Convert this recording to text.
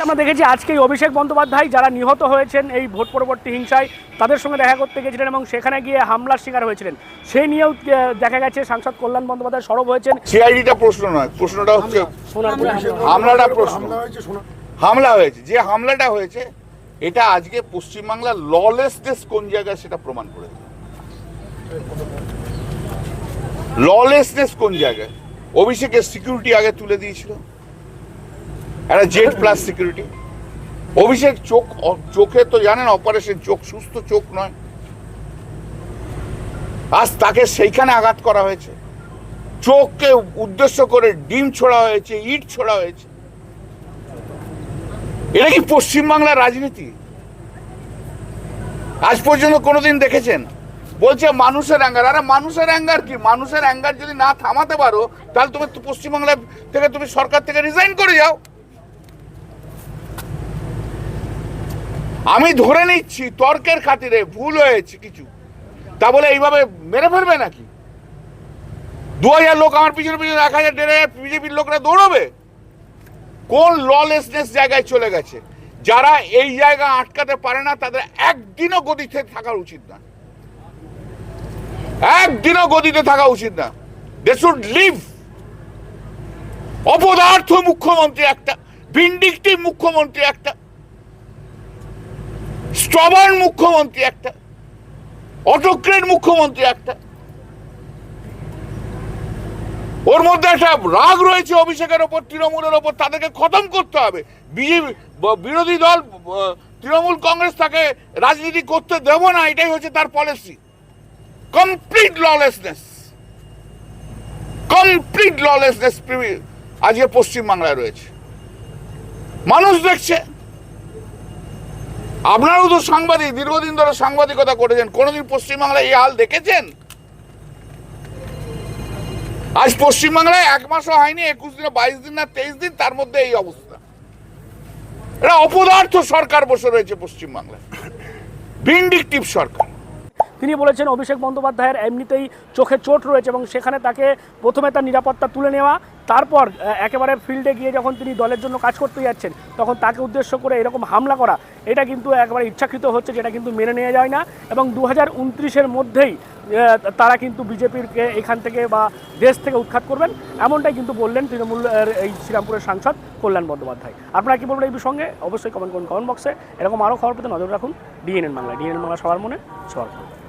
আমরা দেখেছি আজকে অভিষেক বন্দ্যোপাধ্যায় যারা নিহত হয়েছেন এই ভোট পরবর্তী হিংসায় তাদের সঙ্গে দেখা করতে গেছিলেন এবং সেখানে গিয়ে হামলার শিকার হয়েছিলেন। সেই নিয়েও দেখা গেছে সাংসদ কল্যাণ বন্দ্যোপাধ্যায় সরব হয়েছেন। সিআইডিটা প্রশ্ন নয়, প্রশ্নটা হচ্ছে হামলাটা প্রশ্ন। হামলা হয়েছে, যে হামলাটা হয়েছে এটা আজকে পশ্চিমবাংলার ললেসনেস কোন জায়গায় সেটা প্রমাণ করে দেয়। ললেসনেস কোন জায়গায়? অভিষেকের সিকিউরিটি আগে তুলে দিয়েছিল, একটা জেড প্লাস সিকিউরিটি। অভিষেক চোখে তো জানেন অপারেশন, চোখ সুস্থ চোখ নয়, আজ তাকে সেইখানে আঘাত করা হয়েছে। চোখকে উদ্দেশ্য করে ডিম ছোড়া হয়েছে, ইট ছোড়া হয়েছে। এটা কি পশ্চিমবাংলার রাজনীতি? আজ পর্যন্ত কোনোদিন দেখেছেন? বলছে মানুষের অ্যাঙ্গার। আরে মানুষের অ্যাঙ্গার কি? মানুষের অ্যাঙ্গার যদি না থামাতে পারো তাহলে তুমি পশ্চিমবাংলা থেকে তুমি সরকার থেকে রিজাইন করে যাও। আমি ধরে নিচ্ছি তর্কের খাতিরে ভুল হয়েছে কিছু, তা বলে এইভাবে মেরে ফেলবে নাকি? 2000 লোক আমার পিছনে পিছনে 1000 1500 বিজেপির লোকরা দৌড়বে? কোন ললেসনেস জায়গায় চলে গেছে? যারা এই জায়গা আটকাতে পারে না তাদের একদিনও গদিতে থাকা উচিত না, একদিনও গদিতে থাকা উচিত না। They should leave. অপদার্থ মুখ্যমন্ত্রী একটা, ভিন্ডিকটিভ মুখ্যমন্ত্রী একটা, স্ট্রবার্ন মুখ্যমন্ত্রী একটা, অটোক্রেট মুখ্যমন্ত্রী একটা। ওর মধ্যে একটা রাগ রয়েছে অভিষেকের ওপর, তৃণমূলের ওপর। তাদেরকে খতম করতে হবে। বিজেপি বিরোধী দল তৃণমূল কংগ্রেস তাকে রাজনীতি করতে দেব না, এটাই হচ্ছে তার policy. Complete lawlessness, complete lawlessness আজকে পশ্চিমবাংলায় রয়েছে। মানুষ দেখছে। আপনারাও তো সাংবাদিক, দীর্ঘদিন ধরে সাংবাদিকতা করেছেন, কোনোদিন পশ্চিমবাংলায় এই হাল দেখেছেন? আজ পশ্চিমবাংলায় 1 মাসও হয়নি, 21 দিনে 22 দিন না 23 দিন, তার মধ্যে এই অবস্থা। এটা অপদার্থ সরকার বসে রয়েছে পশ্চিমবাংলায়, ভিন্ডিকটিভ সরকার। তিনি বলেছেন অভিষেক বন্দ্যোপাধ্যায়ের এমনিতেই চোখে চোট রয়েছে এবং সেখানে তাকে প্রথমে তার নিরাপত্তা তুলে নেওয়া, তারপর একেবারে ফিল্ডে গিয়ে যখন তিনি দলের জন্য কাজ করতে যাচ্ছেন তখন তাকে উদ্দেশ্য করে এরকম হামলা করা, এটা কিন্তু একেবারে ইচ্ছাকৃত হচ্ছে, যেটা কিন্তু মেনে নেওয়া যায় না। এবং 2029-এর মধ্যেই তারা কিন্তু বিজেপিকে এখান থেকে বা দেশ থেকে উৎখাত করবেন, এমনটাই কিন্তু বললেন তৃণমূল এই শ্রীরামপুরের সাংসদ কল্যাণ বন্দ্যোপাধ্যায়। আপনারা কি বলবেন এই প্রসঙ্গে? অবশ্যই কমেন্ট করুন কমেন্ট বক্সে। এরকম আরও খবর পেতে নজর রাখুন ডিএনএন বাংলা। ডিএনএন বাংলা সবার মনে, সবার খবর।